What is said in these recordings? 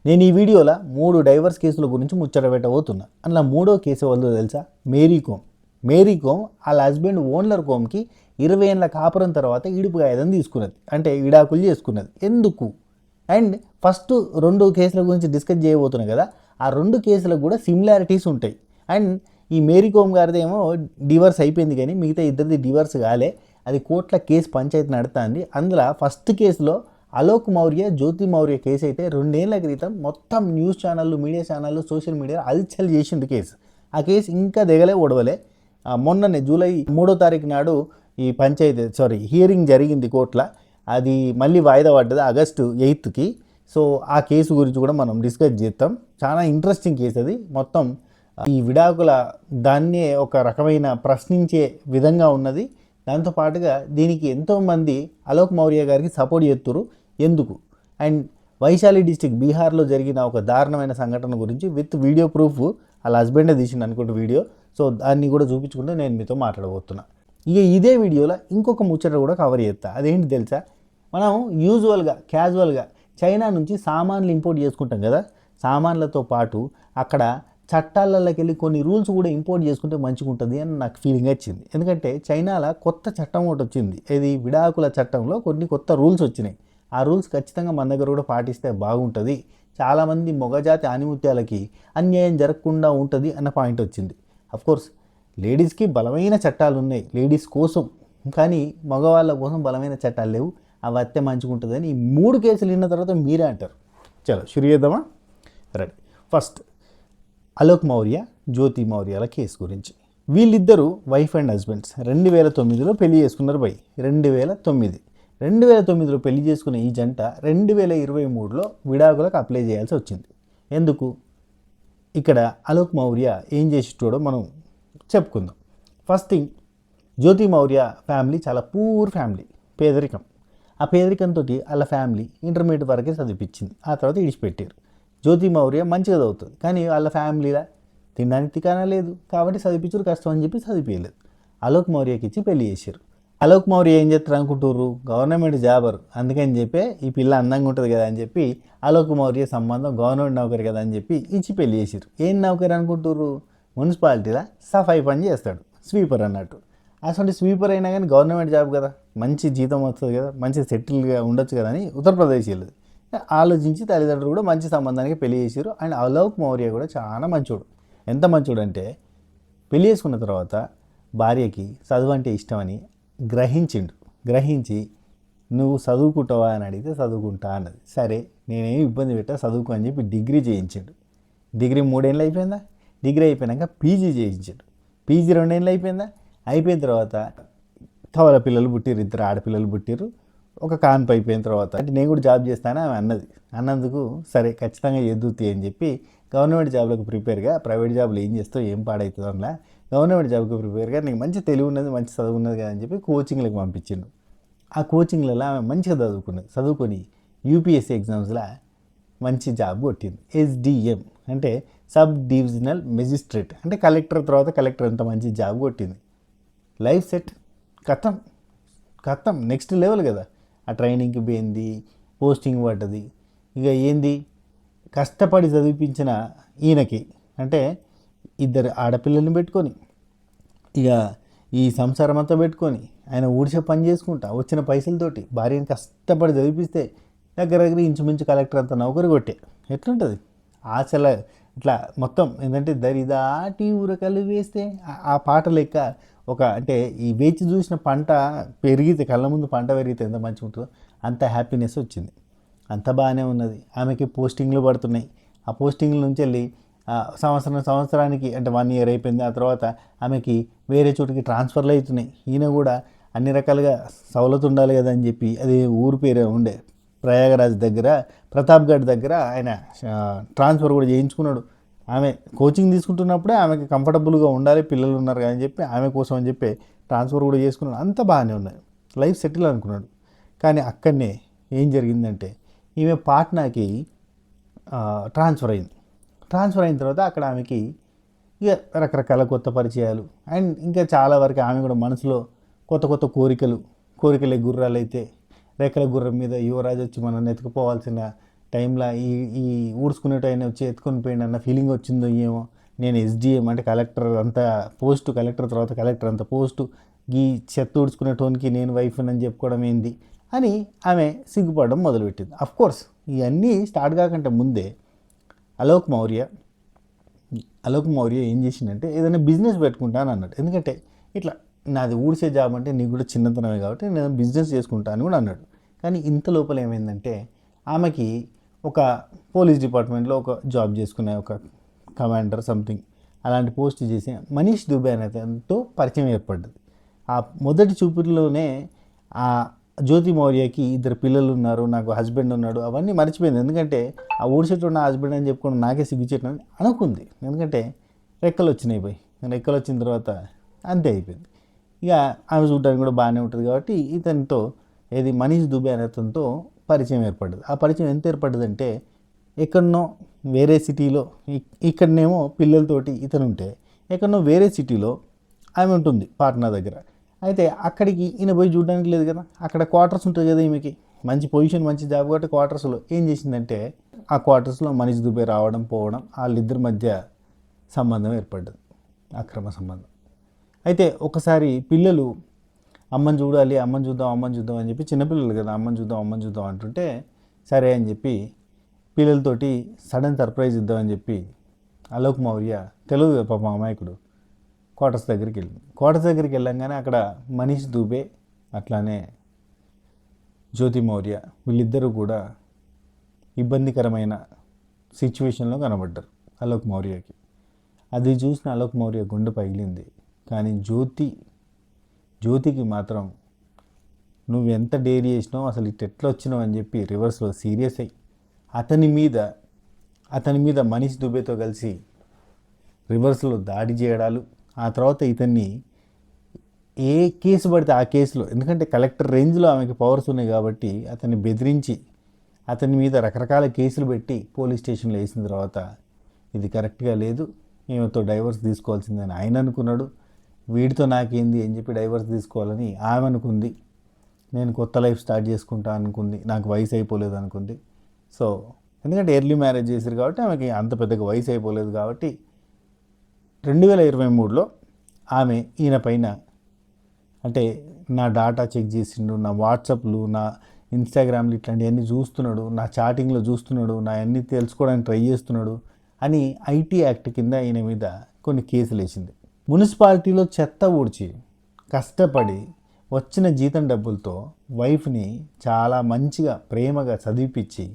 నేను ఈ వీడియోలో 3 డైవర్స్ కేసుల గురించి ముచ్చట పెట్టబోతున్నా. అందులో 3వ కేసు ఎవరిదో తెలుసా? మేరీ కోమ్ వాళ్ళ హస్బెండ్ ఓన్లర్ కోమ్కి 20 ఏళ్ళ కాపురం తర్వాత ఈడుపు కాయదని తీసుకున్నది, అంటే విడాకులు చేసుకున్నది. ఎందుకు? అండ్ ఫస్ట్ 2 కేసుల గురించి డిస్కస్ చేయబోతున్నాయి కదా, ఆ 2 కేసులకు కూడా సిమిలారిటీస్ ఉంటాయి. అండ్ ఈ మేరీ కోమ్ గారిది ఏమో డివర్స్ అయిపోయింది, కానీ మిగతా ఇద్దరిది డివర్స్ కాలే, అది కోర్టుల కేసు పంచాయతీ నడుతుంది. అందులో ఫస్ట్ కేసులో అలోక్ మౌర్య, జ్యోతి మౌర్య కేసు అయితే 2 ఏళ్ల క్రితం మొత్తం న్యూస్ ఛానళ్ళు, మీడియా ఛానళ్ళు, సోషల్ మీడియా అల్చల్ చేసిండు కేసు. ఆ కేసు ఇంకా దిగలే, ఓడవలే. మొన్ననే జూలై 3వ తారీఖు నాడు ఈ హియరింగ్ జరిగింది కోర్టులో. అది మళ్ళీ వాయిదా పడ్డది ఆగస్టు 8కి. సో ఆ కేసు గురించి కూడా మనం డిస్కస్ చేస్తాం. చాలా ఇంట్రెస్టింగ్ కేసు అది. మొత్తం ఈ విడాకుల దాన్నే ఒక రకమైన ప్రశ్నించే విధంగా ఉన్నది. దాంతోపాటుగా దీనికి ఎంతోమంది అలోక్ మౌర్య గారికి సపోర్ట్ చేస్తున్నారు. ఎందుకు? అండ్ వైశాలి డిస్టిక్ బీహార్లో జరిగిన ఒక దారుణమైన సంఘటన గురించి విత్ వీడియో ప్రూఫ్ వాళ్ళ హస్బెండే తీసిండు అనుకుంటే వీడియో. సో దాన్ని కూడా చూపించుకుంటూ నేను మీతో మాట్లాడబోతున్నా. ఇక ఇదే వీడియోలో ఇంకొక ముచ్చట కూడా కవర్ చేస్తా. అదేంటి తెలుసా? మనం యూజువల్గా క్యాజువల్గా చైనా నుంచి సామాన్లు ఇంపోర్ట్ చేసుకుంటాం కదా, సామాన్లతో పాటు అక్కడ చట్టాలలోకి వెళ్ళి కొన్ని రూల్స్ కూడా ఇంపోర్ట్ చేసుకుంటే మంచిగా ఉంటుంది అని నాకు ఫీలింగ్ వచ్చింది. ఎందుకంటే చైనాలో కొత్త చట్టం ఒకటి వచ్చింది. ఇది విడాకుల చట్టంలో కొన్ని కొత్త రూల్స్ వచ్చినాయి. ఆ రూల్స్ ఖచ్చితంగా మన దగ్గర కూడా పాటిస్తే బాగుంటుంది, చాలామంది మొగజాతి ఆనిముత్యాలకి అన్యాయం జరగకుండా ఉంటుంది అన్న పాయింట్ వచ్చింది. అఫ్కోర్స్ లేడీస్కి బలమైన చట్టాలు ఉన్నాయి లేడీస్ కోసం, కానీ మగవాళ్ళ కోసం బలమైన చట్టాలు లేవు. అవి అత్తే మంచిగా ఉంటుందని ఈ 3 కేసులు విన్న తర్వాత మీరే అంటారు. చలో షురు చేద్దామా? రైట్. ఫస్ట్ అలోక్ మౌర్య, జ్యోతి మౌర్యాల కేసు గురించి. వీళ్ళిద్దరూ వైఫ్ అండ్ హస్బెండ్స్ 2009లో పెళ్లి చేసుకున్నారు. 2009లో పెళ్లి చేసుకున్న ఈ జంట 2023లో విడాకులకు అప్లై చేయాల్సి వచ్చింది. ఎందుకు? ఇక్కడ అలోక్ మౌర్య ఏం చేసేటోడో మనం చెప్పుకుందాం. ఫస్ట్ థింగ్, జ్యోతి మౌర్య ఫ్యామిలీ చాలా పూర్ ఫ్యామిలీ, పేదరికం. ఆ పేదరికంతో వాళ్ళ ఫ్యామిలీ ఇంటర్మీడియట్ వరకే చదివిపించింది, ఆ తర్వాత ఇడిచిపెట్టారు. జ్యోతి మౌర్య మంచిగా చదువుతుంది, కానీ వాళ్ళ ఫ్యామిలీలో తినడానికి తికానా లేదు, కాబట్టి చదివించారు, కష్టం అని చెప్పి చదివించలేదు. అలోక్ మౌర్యకి ఇచ్చి పెళ్లి చేశారు. అలోక్ మౌర్య ఏం చేస్తారు అనుకుంటారు? గవర్నమెంట్ జాబర్, అందుకని చెప్పి ఈ పిల్ల అందంగా ఉంటుంది కదా అని చెప్పి అలోక్ మౌర్య సంబంధం గవర్నమెంట్ నౌకరి కదా అని చెప్పి ఇచ్చి పెళ్లి చేశారు. ఏం నౌకరి అనుకుంటారు? మున్సిపాలిటీలో సఫాయి పని చేస్తాడు, స్వీపర్ అన్నట్టు. అసలు స్వీపర్ అయినా కానీ గవర్నమెంట్ జాబ్ కదా, మంచి జీతం వస్తుంది కదా, మంచి సెటిల్గా ఉండొచ్చు కదా అని ఉత్తరప్రదేశ్ వెళ్ళదు ఆలోచించి తల్లిదండ్రులు కూడా మంచి సంబంధానికి పెళ్లి చేశారు. అండ్ అలోక్ మౌర్య కూడా చాలా మంచోడు. ఎంత మంచోడు అంటే పెళ్లి చేసుకున్న తర్వాత భార్యకి చదువు అంటే ఇష్టమని గ్రహించి నువ్వు చదువుకుంటావా అని అడిగితే చదువుకుంటా అన్నది. సరే నేనేమి ఇబ్బంది పెట్టా, చదువుకో అని చెప్పి డిగ్రీ చేయించాడు. డిగ్రీ 3 ఏళ్ళు అయిపోయిందా? డిగ్రీ అయిపోయినాక పీజీ చేయించాడు. పీజీ 2 ఏళ్ళు అయిపోయిందా? అయిపోయిన తర్వాత కవల పిల్లలు పుట్టిరు, 2 ఆడపిల్లలు పుట్టిరు. ఒక కాన్పు అయిపోయిన తర్వాత అంటే నేను కూడా జాబ్ చేస్తాను ఆమె అన్నందుకు సరే ఖచ్చితంగా ఎదుగుతాయి అని చెప్పి గవర్నమెంట్ జాబ్లకు ప్రిపేర్గా, ప్రైవేట్ జాబ్లో ఏం చేస్తావు ఏం పాడవుతుంది అలా, గవర్నమెంట్ జాబ్కి ప్రిపేర్గా నీకు మంచి తెలివి ఉన్నది, మంచి చదువు ఉన్నది కదా అని చెప్పి కోచింగ్లకు పంపించిండు. ఆ కోచింగ్లలో ఆమె మంచిగా చదువుకొని యూపీఎస్సీ ఎగ్జామ్స్లో మంచి జాబ్ కొట్టింది. SDM అంటే సబ్ డివిజనల్ మెజిస్ట్రేట్, అంటే కలెక్టర్ తర్వాత కలెక్టర్ అంత మంచి జాబ్ కొట్టింది. లైఫ్ సెట్, కథం నెక్స్ట్ లెవెల్ కదా. ఆ ట్రైనింగ్కి పోయింది, పోస్టింగ్ పడ్డది. ఇక ఏంది, కష్టపడి చదివించిన ఈయనకి అంటే 2 ఆడపిల్లల్ని పెట్టుకొని ఇక ఈ సంసారం అంతా పెట్టుకొని ఆయన ఊడిసే పని చేసుకుంటా వచ్చిన పైసలతోటి భార్యని కష్టపడి చదివిస్తే దగ్గర ఇంచుమించు కలెక్టర్ అంత నౌకరు కొట్టే ఎట్లుంటుంది ఆశల ఇట్లా మొత్తం. ఏంటంటే దరిదాటి ఊరకలు వేస్తే ఆ పాట లెక్క ఒక అంటే ఈ వేచి చూసిన పంట పెరిగితే, కళ్ళ ముందు పంట పెరిగితే ఎంత మంచిగా ఉంటుందో అంత హ్యాపీనెస్ వచ్చింది. అంత బాగానే ఉన్నది. ఆమెకి పోస్టింగ్లు పడుతున్నాయి. ఆ పోస్టింగ్ల నుంచి వెళ్ళి సంవత్సరానికి అంటే 1 ఇయర్ అయిపోయింది. ఆ తర్వాత ఆమెకి వేరే చోటుకి ట్రాన్స్ఫర్లు అవుతున్నాయి. ఈయన కూడా అన్ని రకాలుగా సవలతు ఉండాలి కదా అని చెప్పి అది ఊరు పేరు ఉండే ప్రయాగరాజ్ దగ్గర, ప్రతాప్గఢ్ దగ్గర ఆయన ట్రాన్స్ఫర్ కూడా చేయించుకున్నాడు. ఆమె కోచింగ్ తీసుకుంటున్నప్పుడే ఆమెకి కంఫర్టబుల్గా ఉండాలి, పిల్లలు ఉన్నారు అని చెప్పి ఆమె కోసం అని చెప్పి ట్రాన్స్ఫర్ కూడా చేసుకున్నాడు. అంత బాగానే ఉన్నది, లైఫ్ సెటిల్ అనుకున్నాడు. కానీ అక్కడనే ఏం జరిగిందంటే ఈమె పాట్నాకి ట్రాన్స్ఫర్ అయిన తర్వాత అక్కడ ఆమెకి ఇక రకరకాల కొత్త పరిచయాలు అండ్ ఇంకా చాలా వరకు ఆమె కూడా మనసులో కొత్త కోరికలే గుర్రాలు అయితే రెక్కల గుర్రం మీద యువరాజు వచ్చి మనం ఎత్తుకుపోవాల్సిన టైంలో ఈ ఈ ఊడ్చుకునేట ఆయన వచ్చి ఎత్తుకొని పోయింది అన్న ఫీలింగ్ వచ్చిందో ఏమో. నేను ఎస్డిఎం అంటే కలెక్టర్ అంత పోస్టు, కలెక్టర్ తర్వాత కలెక్టర్ అంత పోస్టు, ఈ చెత్త ఊడ్చుకునే టోన్కి నేను వైఫ్ అని చెప్పుకోవడం ఏంది అని ఆమె సిగ్గుపడడం మొదలుపెట్టింది. కోర్స్ ఇవన్నీ స్టార్ట్ కాకంటే ముందే అలోక్ మౌర్య ఏం చేసిందంటే ఏదైనా బిజినెస్ పెట్టుకుంటాను అన్నాడు. ఎందుకంటే ఇట్లా నాది ఊడ్చే జాబ్ అంటే నీకు కూడా చిన్నతనమే కాబట్టి నేను బిజినెస్ చేసుకుంటాను కూడా అన్నాడు. కానీ ఇంత లోపల ఏమైందంటే ఆమెకి ఒక పోలీస్ డిపార్ట్మెంట్లో ఒక జాబ్ చేసుకునే ఒక కమాండర్ సంథింగ్ అలాంటి పోస్ట్ చేసి మనీష్ దుబే అనేతో పరిచయం ఏర్పడ్డది. ఆ మొదటి చూపుల్లోనే ఆ జ్యోతి మౌర్యకి 2 పిల్లలు ఉన్నారు, నాకు హస్బెండ్ ఉన్నాడు, అవన్నీ మర్చిపోయింది. ఎందుకంటే ఆ ఊడిచెట్టు ఉన్న హస్బెండ్ అని చెప్పుకోవడం నాకే సిగ్గుచెట్టు అని అనుకుంది. ఎందుకంటే రెక్కలు వచ్చినాయి పోయి, రెక్కలు వచ్చిన తర్వాత అంతే అయిపోయింది. ఇక ఆమె చూడడానికి కూడా బాగానే ఉంటుంది కాబట్టి ఇతనితో మనీష్ దుబే అనే అతనితో పరిచయం ఏర్పడ్డది. ఆ పరిచయం ఎంత ఏర్పడ్డదంటే ఎక్కడనో వేరే సిటీలో, ఇక్కడనేమో పిల్లలతోటి ఇతను ఉంటే ఎక్కడనో వేరే సిటీలో ఆమె ఉంటుంది పాట్నా దగ్గర. అయితే అక్కడికి ఈయన పోయి చూడడానికి లేదు కదా, అక్కడ క్వార్టర్స్ ఉంటుంది కదా ఈమెకి, మంచి పొజిషన్ మంచి జాబ్ కాబట్టి క్వార్టర్స్లో ఏం చేసిందంటే ఆ క్వార్టర్స్లో మనీష్ దుబే రావడం పోవడం, వాళ్ళిద్దరి మధ్య సంబంధం ఏర్పడ్డది, అక్రమ సంబంధం. అయితే ఒకసారి పిల్లలు అమ్మని చూడాలి, అమ్మని చూద్దాం అని చెప్పి, చిన్నపిల్లలు కదా అమ్మని చూద్దాం అంటుంటే సరే అని చెప్పి పిల్లలతోటి సడన్ సర్ప్రైజ్ ఇద్దామని చెప్పి అలోక్ మౌర్య తెలియదు కదా పాపం అమాయకుడు క్వార్టర్స్ దగ్గరికి వెళ్ళంగానే అక్కడ మనీష్ దుబే అట్లానే జ్యోతి మౌర్య వీళ్ళిద్దరూ కూడా ఇబ్బందికరమైన సిచ్యువేషన్లో కనబడ్డారు అలోక్ మౌర్యకి. అది చూసిన అలోక్ మౌర్య గుండె పగిలింది. కానీ జ్యోతికి మాత్రం నువ్వు ఎంత డేరీ చేసినావు, అసలు ఇటు ఎట్లా వచ్చినావు అని చెప్పి రివర్స్లో సీరియస్ అయ్యి అతని మీద మనీష్ దుబేతో కలిసి రివర్స్లో దాడి చేయడాలు, ఆ తర్వాత ఇతన్ని ఏ కేసు పడితే ఆ కేసులో, ఎందుకంటే కలెక్టర్ రేంజ్లో ఆమెకి పవర్స్ ఉన్నాయి కాబట్టి అతన్ని బెదిరించి అతని మీద రకరకాల కేసులు పెట్టి పోలీస్ స్టేషన్లో వేసిన తర్వాత ఇది కరెక్ట్గా లేదు, ఈమెతో డైవర్స్ తీసుకోవాల్సిందని ఆయన అనుకున్నాడు. వీడితో నాకేంది అని చెప్పి డైవర్స్ తీసుకోవాలని ఆమె అనుకుంది. నేను కొత్త లైఫ్ స్టార్ట్ చేసుకుంటా అనుకుంది, నాకు వయసు అయిపోలేదు అనుకుంది. సో ఎందుకంటే ఎర్లీ మ్యారేజ్ చేశారు కాబట్టి ఆమెకి అంత పెద్దగా వయసు అయిపోలేదు కాబట్టి 2023లో ఆమె ఈయన పైన అంటే నా డాటా చెక్ చేసిండు, నా వాట్సాప్లు, నా ఇన్స్టాగ్రామ్లు ఇట్లాంటివన్నీ చూస్తున్నాడు, నా చాటింగ్లో చూస్తున్నాడు, నా అన్నీ తెలుసుకోవడానికి ట్రై చేస్తున్నాడు అని ఐటీ యాక్ట్ కింద ఈయన మీద కొన్ని కేసులు వేసింది. మున్సిపాలిటీలో చెత్త ఊడ్చి కష్టపడి వచ్చిన జీతం డబ్బులతో వైఫ్ని చాలా మంచిగా ప్రేమగా చదివిపించి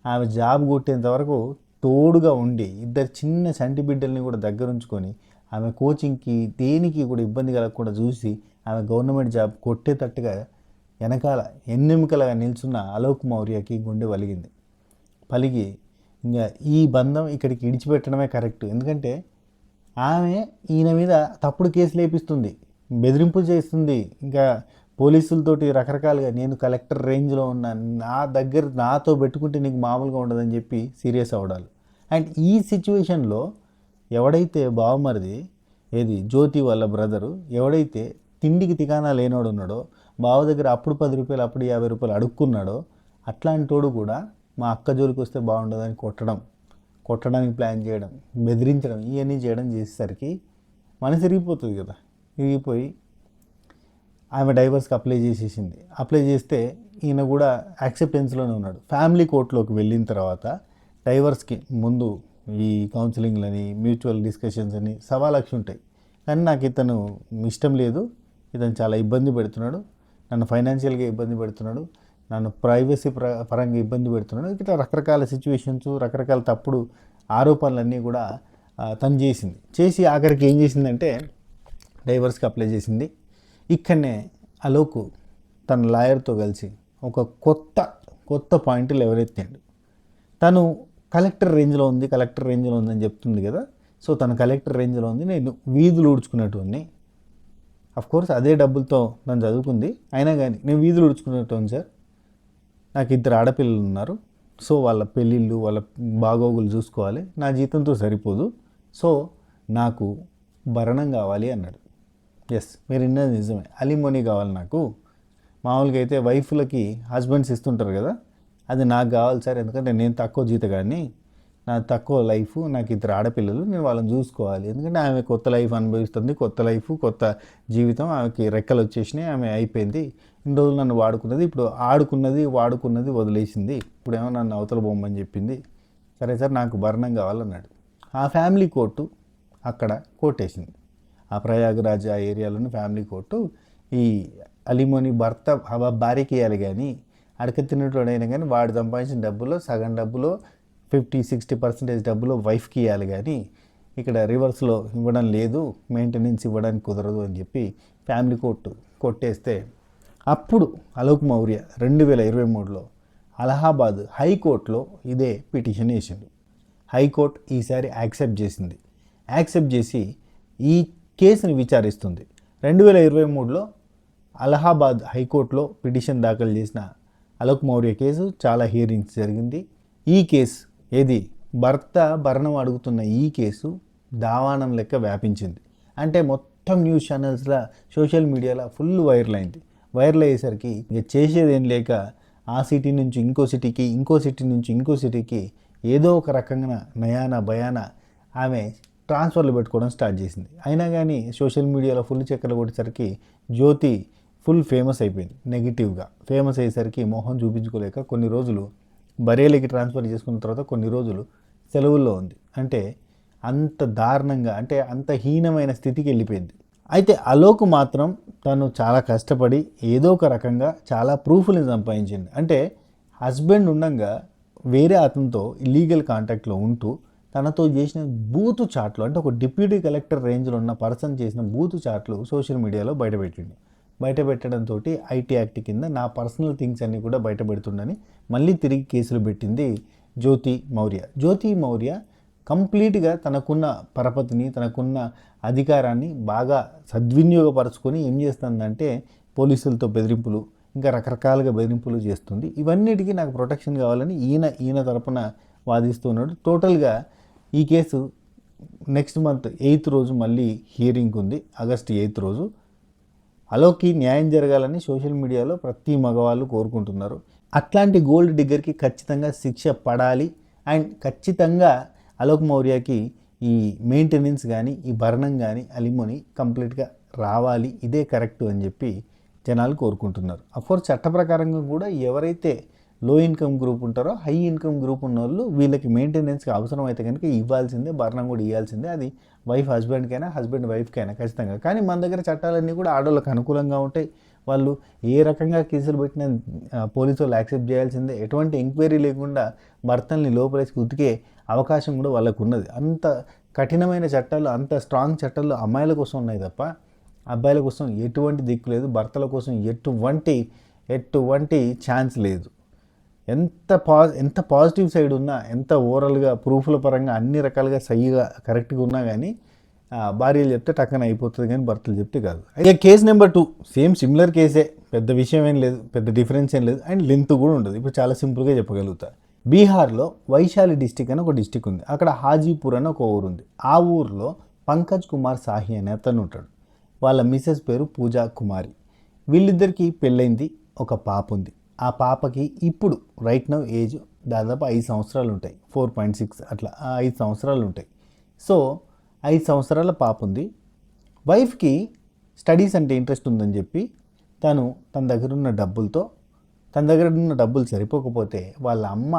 ఆమె జాబ్ కొట్టేంత వరకు తోడుగా ఉండి 2 చిన్న చంటి బిడ్డల్ని కూడా దగ్గరుంచుకొని ఆమె కోచింగ్కి దేనికి కూడా ఇబ్బంది కలగకుండా చూసి ఆమె గవర్నమెంట్ జాబ్ కొట్టేటట్టుగా వెనకాల ఎన్నెముకలుగా నిల్చున్న అలోక్ మౌర్యకి గుండె పలిగి ఇంకా ఈ బంధం ఇక్కడికి ఇడిచిపెట్టడమే కరెక్ట్. ఎందుకంటే ఆమె ఈయన మీద తప్పుడు కేసులు వేపిస్తుంది, బెదిరింపులు చేస్తుంది, ఇంకా పోలీసులతోటి రకరకాలుగా నేను కలెక్టర్ రేంజ్లో ఉన్న నా దగ్గర నాతో పెట్టుకుంటే నీకు మామూలుగా ఉండదని చెప్పి సీరియస్ అవ్వడాలు. అండ్ ఈ సిచ్యువేషన్లో ఎవడైతే బావమరిది జ్యోతి వాళ్ళ బ్రదరు ఎవడైతే తిండికి తికానా లేనోడు ఉన్నాడో, బావ దగ్గర అప్పుడు 10 రూపాయలు అప్పుడు 50 రూపాయలు అడుక్కున్నాడో అట్లాంటోడు కూడా మా అక్క జోలికి వస్తే బాగుండదని కొట్టడానికి ప్లాన్ చేయడం, బెదిరించడం, ఇవన్నీ చేయడం చేసేసరికి మనసు ఇరిగిపోతుంది కదా. ఇరిగిపోయి ఆమె డైవర్స్కి అప్లై చేసేసింది. అప్లై చేస్తే ఈయన కూడా యాక్సెప్టెన్స్లోనే ఉన్నాడు. ఫ్యామిలీ కోర్టులోకి వెళ్ళిన తర్వాత డైవర్స్కి ముందు ఈ కౌన్సిలింగ్లని, మ్యూచువల్ డిస్కషన్స్ అని 1,00,000 ఉంటాయి. కానీ నాకు ఇతను ఇష్టం లేదు, ఇతను చాలా ఇబ్బంది పెడుతున్నాడు, నన్ను ఫైనాన్షియల్గా ఇబ్బంది పెడుతున్నాడు, నన్ను ప్రైవసీ పరంగా ఇబ్బంది పెడుతున్నాడు, ఇట్లా రకరకాల సిచ్యువేషన్స్, రకరకాల తప్పుడు ఆరోపణలన్నీ కూడా తను చేసి ఆఖరికి ఏం చేసిందంటే డైవర్స్కి అప్లై చేసింది. ఇక్కడనే అలోక్ తన లాయర్తో కలిసి ఒక కొత్త పాయింట్లు ఎవరెత్తాడు. తను కలెక్టర్ రేంజ్లో ఉందని చెప్తుంది కదా. సో తను కలెక్టర్ రేంజ్లో ఉంది, నేను వీధులు ఊడ్చుకునేటోని, కోర్స్ అదే డబ్బులతో నన్ను చదువుకుంది, అయినా కానీ నేను వీధులు ఊడ్చుకునేటోని సార్, నాకు 2 ఆడపిల్లలు ఉన్నారు, సో వాళ్ళ పెళ్ళిళ్ళు వాళ్ళ బాగోగులు చూసుకోవాలి, నా జీతంతో సరిపోదు, సో నాకు భరణం కావాలి అన్నాడు. ఎస్, మీరు విన్నది నిజమే, అలిమోనీ కావాలి నాకు. మామూలుగా అయితే వైఫ్లకి హస్బెండ్స్ ఇస్తుంటారు కదా, అది నాకు కావాలి సార్, ఎందుకంటే నేను తక్కువ జీతగాడిని, నా తక్కువ లైఫ్, నాకు ఇద్దరు ఆడపిల్లలు, నేను వాళ్ళని చూసుకోవాలి. ఎందుకంటే ఆమె కొత్త లైఫ్ అనుభవిస్తుంది, కొత్త లైఫ్, కొత్త జీవితం, ఆమెకి రెక్కలు వచ్చేసినాయి, ఆమె అయిపోయింది. ఇన్ని రోజులు నన్ను వాడుకున్నది, ఇప్పుడు వాడుకున్నది వదిలేసింది, ఇప్పుడేమో నన్ను అవతల బొమ్మని చెప్పింది. సరే సార్, నాకు భరణం కావాలన్నాడు. ఆ ఫ్యామిలీ కోర్టు అక్కడ కోర్టేసింది. ఆ ప్రయాగరాజ్ ఆ ఏరియాలోని ఫ్యామిలీ కోర్టు ఈ అలిమోని భర్త భార్యకి ఇవ్వాలి, కానీ అడక తిన్నటోడైనా కానీ వాడు సంపాదించిన డబ్బులో సగం డబ్బులో 50-60% డబ్బులో వైఫ్కి ఇవ్వాలి, కానీ ఇక్కడ రివర్స్లో ఇవ్వడం లేదు, మెయింటెనెన్స్ ఇవ్వడానికి కుదరదు అని చెప్పి ఫ్యామిలీ కోర్టు కొట్టేస్తే అప్పుడు అలోక్ మౌర్య 2023లో అలహాబాద్ హైకోర్టులో ఇదే పిటిషన్ వేసిండు. హైకోర్టు ఈసారి యాక్సెప్ట్ చేసి ఈ కేసుని విచారిస్తుంది. 2023లో అలహాబాద్ హైకోర్టులో పిటిషన్ దాఖలు చేసిన అలోక్ మౌర్య కేసు చాలా హియరింగ్స్ జరిగింది. ఈ కేసు ఏది భర్త భరణం అడుగుతున్న ఈ కేసు దావానం లెక్క వ్యాపించింది. అంటే మొత్తం న్యూస్ ఛానల్స్లో, సోషల్ మీడియాలో ఫుల్ వైరల్ అయింది. వైరల్ అయ్యేసరికి ఇక చేసేదేం లేక ఆ సిటీ నుంచి ఇంకో సిటీకి, ఇంకో సిటీ నుంచి ఇంకో సిటీకి ఏదో ఒక రకంగా నయాన భయాన ఆమె ట్రాన్స్ఫర్లు పెట్టుకోవడం స్టార్ట్ చేసింది. అయినా కానీ సోషల్ మీడియాలో ఫుల్ చక్కర్లు కొట్టేసరికి జ్యోతి ఫుల్ ఫేమస్ అయిపోయింది. నెగిటివ్గా ఫేమస్ అయ్యేసరికి మొహం చూపించుకోలేక కొన్ని రోజులు బరేలీకి ట్రాన్స్ఫర్ చేసుకున్న తర్వాత కొన్ని రోజులు సెలవుల్లో ఉంది. అంటే అంత దారుణంగా, అంటే అంత హీనమైన స్థితికి వెళ్ళిపోయింది. అయితే అలోక్ మాత్రం తను చాలా కష్టపడి ఏదో ఒక రకంగా చాలా ప్రూఫ్ని సంపాదించింది. అంటే హస్బెండ్ ఉండగా వేరే అతనితో ఇల్లీగల్ కాంటాక్ట్లో ఉంటూ తనతో చేసిన బూతు చాట్లు, అంటే ఒక డిప్యూటీ కలెక్టర్ రేంజ్లో ఉన్న పర్సన్ చేసిన బూతు చాట్లు సోషల్ మీడియాలో బయటపెట్టడంతో ఐటీ యాక్ట్ కింద నా పర్సనల్ థింగ్స్ అన్నీ కూడా బయటపెడుతుండని మళ్ళీ తిరిగి కేసులు పెట్టింది జ్యోతి మౌర్య. కంప్లీట్గా తనకున్న పరపతిని, తనకున్న అధికారాన్ని బాగా సద్వినియోగపరచుకొని ఏం చేస్తుందంటే పోలీసులతో బెదిరింపులు, ఇంకా రకరకాలుగా బెదిరింపులు చేస్తుంది. ఇవన్నిటికీ నాకు ప్రొటెక్షన్ కావాలని ఈయన తరపున వాదిస్తున్నాడు. టోటల్గా ఈ కేసు నెక్స్ట్ మంత్ 8th రోజు మళ్ళీ హియరింగ్ ఉంది, ఆగస్ట్ 8th రోజు. అలోక్కి న్యాయం జరగాలని సోషల్ మీడియాలో ప్రతి మగవాళ్ళు కోరుకుంటున్నారు. అట్లాంటి గోల్డ్ డిగ్గర్కి ఖచ్చితంగా శిక్ష పడాలి. అండ్ ఖచ్చితంగా అలోక్ మౌర్యకి ఈ మెయింటెనెన్స్ కానీ, ఈ భరణం కానీ, అలిమోని కంప్లీట్గా రావాలి, ఇదే కరెక్ట్ అని చెప్పి జనాలు కోరుకుంటున్నారు. అఫ్కోర్స్ చట్ట ప్రకారంగా కూడా ఎవరైతే లో ఇన్కమ్ గ్రూప్ ఉంటారో, హై ఇన్కమ్ గ్రూప్ ఉన్న వాళ్ళు వీళ్ళకి మెయింటెనెన్స్కి అవసరం అయితే కనుక ఇవ్వాల్సిందే, భరణం కూడా ఇవ్వాల్సిందే. అది వైఫ్ హస్బెండ్కైనా, హస్బెండ్ వైఫ్కైనా ఖచ్చితంగా. కానీ మన దగ్గర చట్టాలన్నీ కూడా ఆడవాళ్ళకి అనుకూలంగా ఉంటాయి. వాళ్ళు ఏ రకంగా కేసులు పెట్టినా పోలీసు వాళ్ళు యాక్సెప్ట్ చేయాల్సిందే. ఎటువంటి ఎంక్వైరీ లేకుండా భర్తల్ని లోపలేసి ఉతికే అవకాశం కూడా వాళ్ళకు ఉన్నది. అంత కఠినమైన చట్టాలు, అంత స్ట్రాంగ్ చట్టాలు అమ్మాయిల కోసం ఉన్నాయి తప్ప అబ్బాయిల కోసం ఎటువంటి దిక్కు లేదు. భర్తల కోసం ఎటువంటి ఛాన్స్ లేదు. ఎంత పాజిటివ్ సైడ్ ఉన్నా, ఎంత ఓవరాల్గా ప్రూఫ్ల పరంగా అన్ని రకాలుగా సరిగా కరెక్ట్గా ఉన్నా కానీ భార్యలు చెప్తే టక్కన అయిపోతుంది, కానీ భర్తలు చెప్తే కాదు. అయితే కేసు నెంబర్ 2 సేమ్ సిమిలర్ కేసే, పెద్ద విషయం ఏం లేదు, పెద్ద డిఫరెన్స్ ఏం లేదు, అండ్ లెంత్ కూడా ఉండదు. ఇప్పుడు చాలా సింపుల్గా చెప్పగలుగుతా. బీహార్లో వైశాలి డిస్టిక్ అని ఒక డిస్టిక్ ఉంది. అక్కడ హాజీపూర్ అని ఒక ఊరు ఉంది. ఆ ఊరిలో పంకజ్ కుమార్ సాహి అనే అతను ఉంటాడు. వాళ్ళ మిసెస్ పేరు పూజా కుమారి. వీళ్ళిద్దరికీ పెళ్ళైంది, ఒక పాప ఉంది. ఆ పాపకి ఇప్పుడు రైట్ నౌ ఏజ్ దాదాపు 5 సంవత్సరాలు ఉంటాయి, 4.6 అట్లా 5 సంవత్సరాలు ఉంటాయి. సో 5 సంవత్సరాల పాప ఉంది. వైఫ్కి స్టడీస్ అంటే ఇంట్రెస్ట్ ఉందని చెప్పి తన దగ్గర ఉన్న డబ్బులు సరిపోకపోతే వాళ్ళ అమ్మ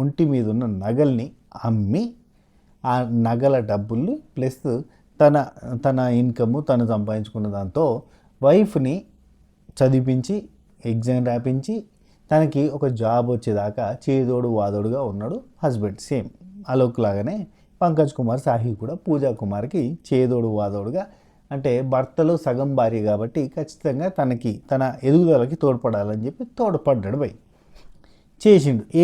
ఒంటి మీద ఉన్న నగల్ని అమ్మి ఆ నగల డబ్బులు ప్లస్ తన ఇన్కమ్ తను సంపాదించుకున్న దాంతో వైఫ్ని చదివించి ఎగ్జామ్ రాపించి తనకి ఒక జాబ్ వచ్చేదాకా చేదోడు వాదోడుగా ఉన్నాడు హస్బెండ్. సేమ్ అలోక్ లాగానే పంకజ్ కుమార్ సాహి కూడా పూజా కుమార్కి చేదోడు వాదోడుగా, అంటే భర్తలో సగం భార్య కాబట్టి ఖచ్చితంగా తన ఎదుగుదలకి తోడ్పడాలని చెప్పి తోడ్పడ్డాడు.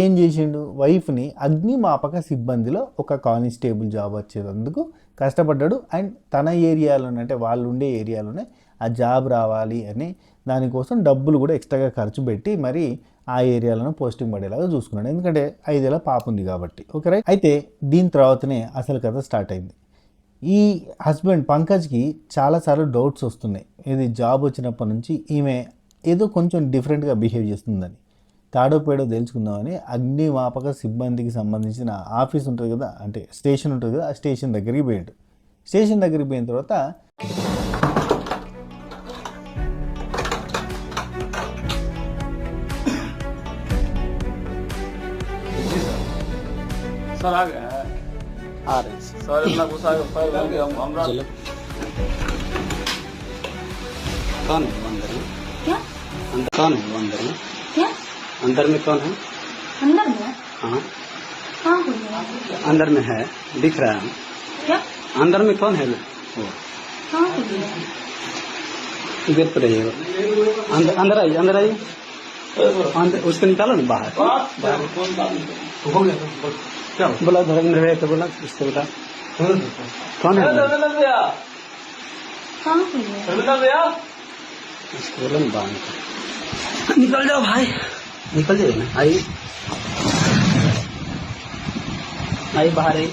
ఏం చేసిండు వైఫ్ని అగ్నిమాపక సిబ్బందిలో ఒక కానిస్టేబుల్ జాబ్ వచ్చేందుకు కష్టపడ్డాడు. అండ్ తన ఏరియాలోనే, అంటే వాళ్ళు ఉండే ఏరియాలోనే ఆ జాబ్ రావాలి అని దానికోసం డబ్బులు కూడా ఎక్స్ట్రాగా ఖర్చు పెట్టి మరి ఆ ఏరియాలో పోస్టింగ్ పడేలాగా చూసుకున్నాడు. ఎందుకంటే 5 ఏళ్ళ పాప ఉంది కాబట్టి. Okay right. అయితే దీని తర్వాతనే అసలు కథ స్టార్ట్ అయింది. ఈ హస్బెండ్ పంకజ్కి చాలాసార్లు డౌట్స్ వస్తున్నాయి. ఇది జాబ్ వచ్చినప్పటి నుంచి ఈమె ఏదో కొంచెం డిఫరెంట్గా బిహేవ్ చేస్తుందని. తాడోపేడో తెలుసుకుందామని అగ్నిమాపక సిబ్బందికి సంబంధించిన ఆఫీస్ ఉంటుంది కదా, అంటే స్టేషన్ ఉంటుంది కదా, ఆ స్టేషన్ దగ్గరికి పోయాడు. స్టేషన్ దగ్గరికి పోయిన తర్వాత सर आ गए हैं, आ रहे हैं सर इतना गुस्सा है पैर बन गया हमरा। चलो। कौन है वो अंदर में? क्या कौन है वो अंदर में? क्या अंदर में कौन है? अंदर में हाँ कहाँ खुल गया? अंदर में है, दिख रहा है। क्या अंदर में कौन है वो? कहाँ खुल गया? इधर पर रहिएगा। अंदर अंदर आइए, अंदर आइए। अंदर उसको निकालो ना बाहर। हो गया क्या बोला धर्मेंद्र भैया को बोला, उसको बता कौन है वो? धर्मेंद्र भैया, कहाँ खुल गया? धर्मेंद्र भैया उसको बोला ना बाहर निकल जाओ भाई, निकल जाइए ना। आइए आइए बाहर आइए।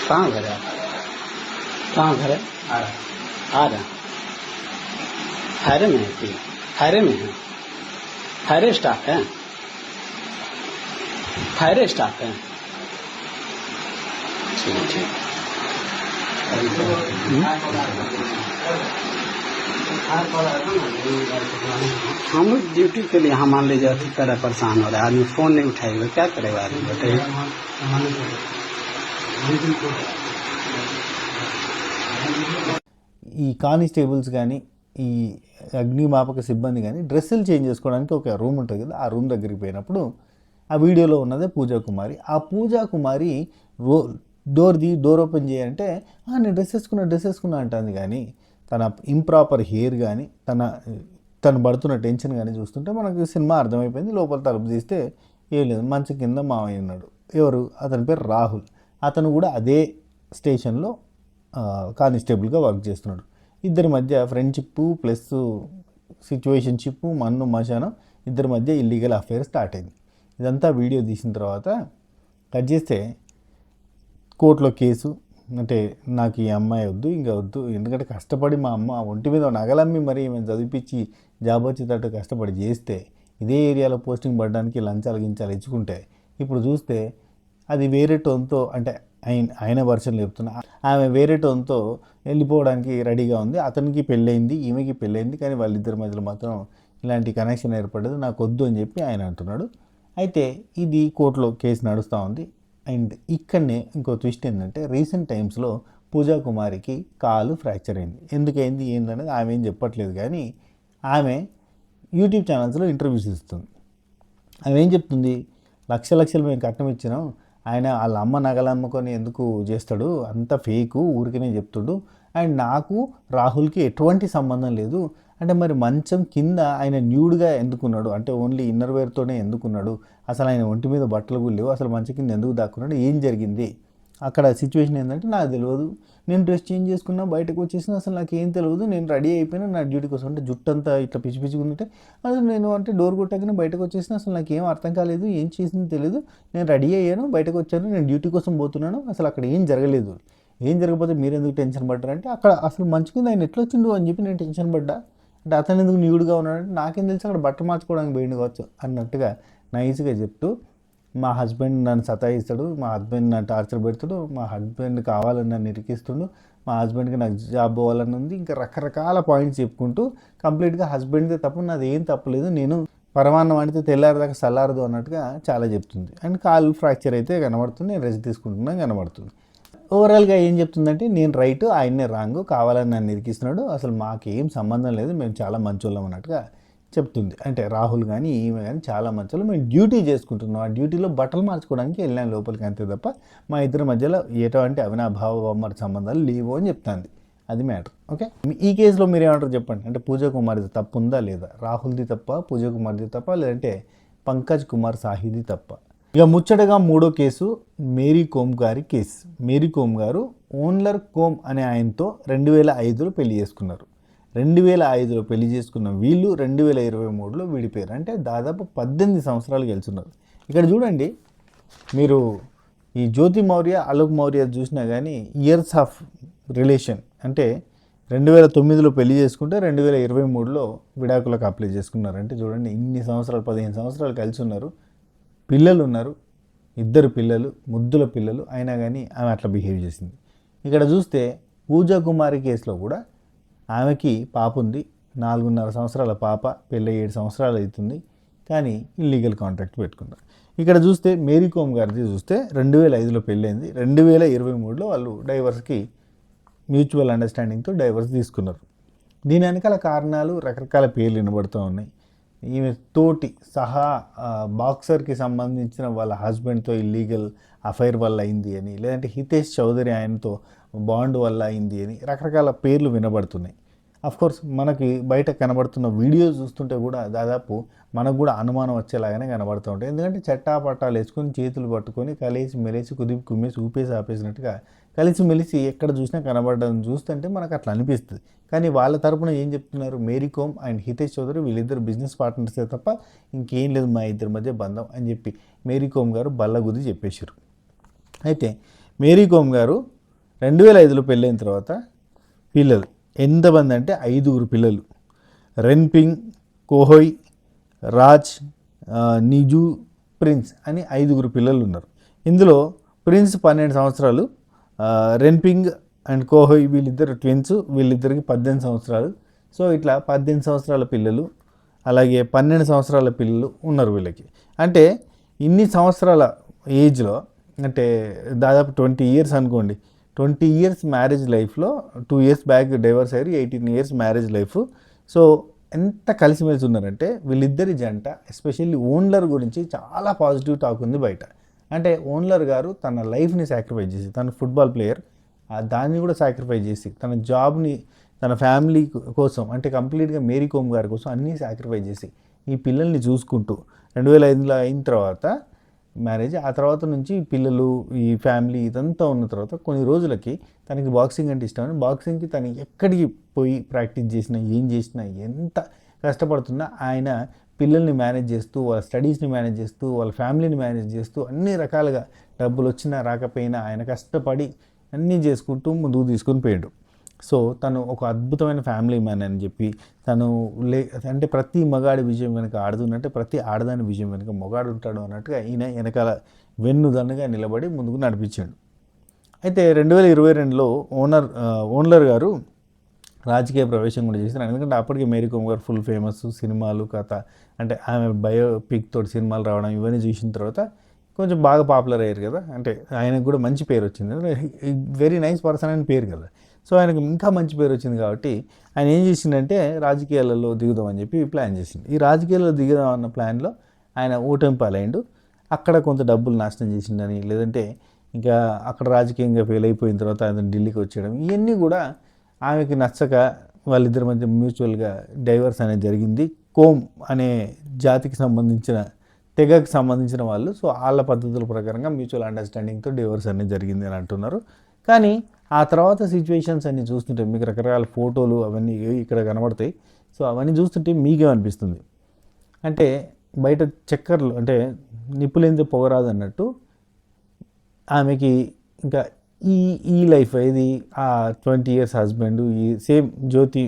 कहाँ घर है? कहाँ घर है? आ रहा हायरे में है कि हायरे में है? हायरे स्टाफ है? हायरे स्टाफ है? ठीक। हम लोग ड्यूटी के लिए, मान लीजिए अति तरह परेशान हो रहा है, आदमी फोन नहीं उठाएगा, क्या करेगा आदमी बताइए। ఈ కానిస్టేబుల్స్ కానీ ఈ అగ్నిమాపక సిబ్బంది కానీ డ్రెస్సులు చేంజ్ చేసుకోవడానికి ఒక రూమ్ ఉంటుంది కదా, ఆ రూమ్ దగ్గరికి పోయినప్పుడు ఆ వీడియోలో ఉన్నదే పూజా కుమారి. ఆ పూజా కుమారి డోర్ ఓపెన్ చేయాలంటే నేను డ్రెస్ వేసుకున్నా అంటుంది. కానీ తన ఇంప్రాపర్ హెయిర్ కానీ తను పడుతున్న టెన్షన్ కానీ చూస్తుంటే మనకు సినిమా అర్థమైపోయింది. లోపల తలుపు తీస్తే ఏం లేదు, మంచం కింద మామయ్య ఉన్నాడు. ఎవరు? అతని పేరు రాహుల్. అతను కూడా అదే స్టేషన్లో కానిస్టేబుల్గా వర్క్ చేస్తున్నాడు. ఇద్దరి మధ్య ఫ్రెండ్షిప్ ప్లస్ సిచ్యువేషన్షిప్, మన్ను మశానం, ఇద్దరి మధ్య ఇల్లీగల్ అఫైర్ స్టార్ట్ అయింది. ఇదంతా వీడియో తీసిన తర్వాత కట్ చేస్తే కోర్టులో కేసు. అంటే నాకు ఈ అమ్మాయి వద్దు, ఇంకా వద్దు, ఎందుకంటే కష్టపడి మా అమ్మ ఒంటి మీద నగలమ్మి మరి మేము చదివించి జాబ్ వచ్చేటట్టు కష్టపడి చేస్తే, ఇదే ఏరియాలో పోస్టింగ్ పడడానికి లంచాలు గించాలు ఇచ్చుకుంటే, ఇప్పుడు చూస్తే అది వేరే టోన్తో, అంటే ఆయన వర్షన్లు చెప్తున్నా, ఆమె వేరే టోన్తో వెళ్ళిపోవడానికి రెడీగా ఉంది. అతనికి పెళ్ళయింది, ఈమెకి పెళ్ళయింది, కానీ వాళ్ళిద్దరి మధ్యలో మాత్రం ఇలాంటి కనెక్షన్ ఏర్పడదు, నాకు వద్దు అని చెప్పి ఆయన అంటున్నాడు. అయితే ఇది కోర్టులో కేసు నడుస్తూ ఉంది. అండ్ ఇక్కడనే ఇంకో ట్విస్ట్ ఏంటంటే, రీసెంట్ టైమ్స్లో పూజా కుమారికి కాలు ఫ్రాక్చర్ అయింది. ఎందుకైంది ఏంటనేది ఆమె ఏం చెప్పట్లేదు, కానీ ఆమె యూట్యూబ్ ఛానల్స్లో ఇంటర్వ్యూస్ ఇస్తుంది. ఆమె ఏం చెప్తుంది, లక్షలు మేము కట్నం ఇచ్చినాం, ఆయన వాళ్ళ అమ్మ నగలు అమ్ముకొని ఎందుకు చేస్తాడు, అంత ఫేకు, ఊరికనే చెప్తుడు, అండ్ నాకు రాహుల్కి ఎటువంటి సంబంధం లేదు. అంటే మరి మంచం కింద ఆయన న్యూడ్గా ఎందుకున్నాడు, అంటే ఓన్లీ ఇన్నర్ వేర్తోనే ఎందుకున్నాడు, అసలు ఆయన ఒంటి మీద బట్టలు కూడా లేవు, అసలు మంచం కింద ఎందుకు దాక్కున్నాడు, ఏం జరిగింది అక్కడ సిచ్యువేషన్ ఏంటంటే నాకు తెలియదు, నేను డ్రెస్ చేంజ్ చేసుకున్నా, బయటకు వచ్చేసిన, అసలు నాకు ఏం తెలియదు, నేను రెడీ అయిపోయినా నా డ్యూటీ కోసం, అంటే జుట్టు అంతా ఇట్లా పిచ్చి ఉంటే అసలు నేను అంటే డోర్ కొట్టగానే బయటకు వచ్చేసిన, అసలు నాకు ఏం అర్థం కాలేదు, ఏం చేసింది తెలియదు, నేను రెడీ అయ్యాను, బయటకు వచ్చాను, నేను డ్యూటీ కోసం పోతున్నాను, అసలు అక్కడ ఏం జరగలేదు, ఏం జరగకపోతే మీరు ఎందుకు టెన్షన్ పడ్డారంటే అక్కడ అసలు మంచి కింద ఆయన ఎట్లా వచ్చిండు అని చెప్పి నేను టెన్షన్ పడ్డా, అంటే అతను ఎందుకు న్యూడ్గా ఉన్నాడంటే నాకేం తెలుసు, అక్కడ బట్టలు మార్చుకోవడానికి పోయింది కావచ్చు అన్నట్టుగా నైస్గా చెప్తూ, మా హస్బెండ్ నన్ను సతాయిస్తాడు, మా హస్బెండ్ నన్ను టార్చర్ పెడతాడు, మా హస్బెండ్ కావాలని నన్ను ఇరికిస్తుండు, మా హస్బెండ్కి నాకు జాబ్ పోవాలని ఉంది, ఇంకా రకరకాల పాయింట్స్ చెప్పుకుంటూ కంప్లీట్గా హస్బెండ్దే తప్పు, నాది ఏం తప్పలేదు, నేను పరమాన్నం వండితే తెల్లారిదాకా చల్లారదు అన్నట్టుగా చాలా చెప్తుంది. అండ్ కాలు ఫ్రాక్చర్ అయితే కనబడుతుంది, నేను రెస్ట్ తీసుకుంటున్నా కనబడుతుంది. ఓవరాల్గా ఏం చెప్తుందంటే నేను రైట్, ఆయన్నే రాంగ్, కావాలని నన్ను ఇరికిస్తున్నాడు, అసలు మాకేం సంబంధం లేదు, మేము చాలా మంచోళ్ళం అన్నట్టుగా చెప్తుంది. అంటే రాహుల్ కానీ ఈమె కానీ చాలా మంచోళ్ళు, మేము డ్యూటీ చేసుకుంటున్నాం, ఆ డ్యూటీలో బట్టలు మార్చుకోవడానికి వెళ్ళాను లోపలికి, అంతే తప్ప మా ఇద్దరి మధ్యలో ఎటువంటి అవినాభావ బొమ్మర సంబంధాలు లేవు అని చెప్తుంది. అది మ్యాటర్. ఓకే, ఈ కేసులో మీరు ఏమంటారు చెప్పండి. అంటే పూజా కుమార్ది తప్పు ఉందా లేదా, రాహుల్ది తప్ప, పూజా కుమార్ది తప్ప, లేదంటే పంకజ్ కుమార్ సాహిది తప్ప? ఇక ముచ్చటగా మూడో కేసు మేరీ కోమ్ గారి కేసు. మేరీ కోమ్ గారు ఓన్లర్ కోమ్ అనే ఆయనతో 2005లో పెళ్లి చేసుకున్నారు. 2005లో పెళ్లి చేసుకున్న వీళ్ళు 2023లో విడిపోయారు. అంటే దాదాపు 18 సంవత్సరాలు గెలుచున్నారు. ఇక్కడ చూడండి, మీరు ఈ జ్యోతి మౌర్య, అలోక్ మౌర్య చూసినా కానీ ఇయర్స్ ఆఫ్ రిలేషన్, అంటే 2009లో పెళ్లి చేసుకుంటే 2023లో విడాకులకు అప్లై చేసుకున్నారు. అంటే చూడండి, ఇన్ని సంవత్సరాలు 15 సంవత్సరాలు కలిసి ఉన్నారు, పిల్లలు ఉన్నారు, 2 పిల్లలు, ముద్దుల పిల్లలు, అయినా కానీ ఆమె అట్లా బిహేవ్ చేసింది. ఇక్కడ చూస్తే పూజా కుమారి కేసులో కూడా ఆమెకి పాప ఉంది, 4.5 సంవత్సరాల పాప, పెళ్ళి 7 సంవత్సరాలు అవుతుంది, కానీ ఇల్లీగల్ కాంట్రాక్ట్ పెట్టుకున్నారు. ఇక్కడ చూస్తే మేరీ కోమ్ గారిది చూస్తే 2005లో పెళ్ళైంది, 2023లో వాళ్ళు డైవర్స్కి మ్యూచువల్ అండర్స్టాండింగ్తో డైవర్స్ తీసుకున్నారు. దీని వెనకాల కారణాలు రకరకాల పేర్లు వినబడుతూ ఉన్నాయి. ఈమె తోటి సహా బాక్సర్కి సంబంధించిన వాళ్ళ హస్బెండ్తో ఇల్లీగల్ అఫైర్ వల్ల అయింది అని, లేదంటే హితేష్ చౌదరి ఆయనతో బాండ్ వల్ల అయింది అని రకరకాల పేర్లు వినబడుతున్నాయి. కోర్స్ మనకి బయట కనబడుతున్న వీడియోస్ చూస్తుంటే కూడా దాదాపు మనకు కూడా అనుమానం వచ్చేలాగానే కనబడుతూ ఉంటాయి. ఎందుకంటే చట్టాపట్టాలు వేసుకొని చేతులు పట్టుకొని కలిసి మెలిసి కుదిపి కుమ్మేసి ఊపేసి ఆపేసినట్టుగా కలిసి మెలిసి ఎక్కడ చూసినా కనబడడం చూస్తుంటే మనకు అట్లా అనిపిస్తుంది. కానీ వాళ్ళ తరపున ఏం చెప్తున్నారు, మేరీ కోమ్ అండ్ హితేష్ చౌదరి వీళ్ళిద్దరు బిజినెస్ పార్ట్నర్సే తప్ప ఇంకేం లేదు మా ఇద్దరి మధ్య బంధం అని చెప్పి మేరీ కోమ్ గారు బల్లగుద్ది చెప్పేశారు. అయితే మేరీ కోమ్ గారు 2005లో పెళ్ళైన తర్వాత పిల్లలు ఎంతమంది అంటే 5 పిల్లలు. రెన్పింగ్, కోహోయ్, రాజ్, నిజు, ప్రిన్స్ అని 5 పిల్లలు ఉన్నారు. ఇందులో ప్రిన్స్ 12 సంవత్సరాలు, రెన్పింగ్ అండ్ కోహోయ్ వీళ్ళిద్దరు ట్విన్స్, వీళ్ళిద్దరికి 18 సంవత్సరాలు. సో ఇట్లా 18 సంవత్సరాల పిల్లలు, అలాగే 12 సంవత్సరాల పిల్లలు ఉన్నారు వీళ్ళకి. అంటే ఇన్ని సంవత్సరాల ఏజ్లో, అంటే దాదాపు 20 ఇయర్స్ అనుకోండి, 20 ఇయర్స్ మ్యారేజ్ లైఫ్లో 2 ఇయర్స్ బ్యాక్ డైవర్స్ అయ్యారు, 18 ఇయర్స్ మ్యారేజ్ లైఫ్. సో ఎంత కలిసిమెలిసి ఉన్నారంటే వీళ్ళిద్దరి జంట. ఎస్పెషల్లీ ఓన్లర్ గురించి చాలా పాజిటివ్ టాక్ ఉంది బయట. అంటే ఓన్లర్ గారు తన లైఫ్ని సాక్రిఫైస్ చేసి, తన ఫుట్బాల్ ప్లేయర్, దాన్ని కూడా సాక్రిఫైస్ చేసి, తన జాబ్ని, తన ఫ్యామిలీ కోసం, అంటే కంప్లీట్గా మేరీ కోమ్ గారి కోసం అన్నీ సాక్రిఫైస్ చేసి ఈ పిల్లల్ని చూసుకుంటూ 2005లో అయిన తర్వాత మ్యారేజ్, ఆ తర్వాత నుంచి పిల్లలు, ఈ ఫ్యామిలీ ఇదంతా ఉన్న తర్వాత కొన్ని రోజులకి తనకి బాక్సింగ్ అంటే ఇష్టమని బాక్సింగ్కి తను ఎక్కడికి పోయి ప్రాక్టీస్ చేసినా, ఏం చేసినా, ఎంత కష్టపడుతున్నా ఆయన పిల్లల్ని మేనేజ్ చేస్తూ, వాళ్ళ స్టడీస్ని మేనేజ్ చేస్తూ, వాళ్ళ ఫ్యామిలీని మేనేజ్ చేస్తూ, అన్ని రకాలుగా డబ్బులు వచ్చినా రాకపోయినా ఆయన కష్టపడి అన్నీ చేసుకుంటూ ముందుకు తీసుకొని పోయాడు. సో తను ఒక అద్భుతమైన ఫ్యామిలీ మ్యాన్ అని చెప్పి, తను అంటే ప్రతి మగాడి విజయం వెనుక ఆడుతున్నట్టే ప్రతి ఆడదాని విజయం వెనుక మగాడు ఉంటాడు అన్నట్టుగా ఈయన వెనకాల వెన్నుదన్నుగా నిలబడి ముందుకు నడిపించాడు. అయితే 2022లో ఓన్లర్ గారు రాజకీయ ప్రవేశం కూడా చేశారు. ఎందుకంటే అప్పటికే మేరీ కోమ్ గారు ఫుల్ ఫేమస్, సినిమాలు, కథ, అంటే ఆమె బయోపిక్ తోటి సినిమాలు రావడం ఇవన్నీ చూసిన తర్వాత కొంచెం బాగా పాపులర్ అయ్యారు కదా. అంటే ఆయనకు కూడా మంచి పేరు వచ్చింది, వెరీ నైస్ పర్సన్ అని పేరు కదా. సో ఆయనకు ఇంకా మంచి పేరు వచ్చింది కాబట్టి ఆయన ఏం చేసిందంటే రాజకీయాలలో దిగుదామని చెప్పి ప్లాన్ చేసింది. ఈ రాజకీయాల్లో దిగుదాం అన్న ప్లాన్లో ఆయన ఓటమి పాలైండు. అక్కడ కొంత డబ్బులు నాశనం చేసిండని, లేదంటే ఇంకా అక్కడ రాజకీయంగా ఫెయిల్ అయిపోయిన తర్వాత ఆయన ఢిల్లీకి వచ్చేయడం, ఇవన్నీ కూడా ఆమెకి నచ్చక వాళ్ళిద్దరి మధ్య మ్యూచువల్గా డైవర్స్ అనేది జరిగింది. కోమ్ అనే జాతికి సంబంధించిన, తెగకి సంబంధించిన వాళ్ళు, సో వాళ్ళ పద్ధతుల ప్రకారంగా మ్యూచువల్ అండర్స్టాండింగ్తో డైవర్స్ అనేది జరిగింది అని అంటున్నారు. కానీ ఆ తర్వాత సిచ్యువేషన్స్ అన్నీ చూస్తుంటే మీకు రకరకాల ఫోటోలు అవన్నీ ఇక్కడ కనబడతాయి. సో అవన్నీ చూస్తుంటే మీకేమనిపిస్తుంది అంటే బయట చక్కర్లు, అంటే నిప్పులేందే పొగరాదు అన్నట్టు ఆమెకి ఇంకా ఈ లైఫ్ ఇది ఆ 20 ఇయర్స్ హస్బెండ్, ఈ సేమ్ జ్యోతి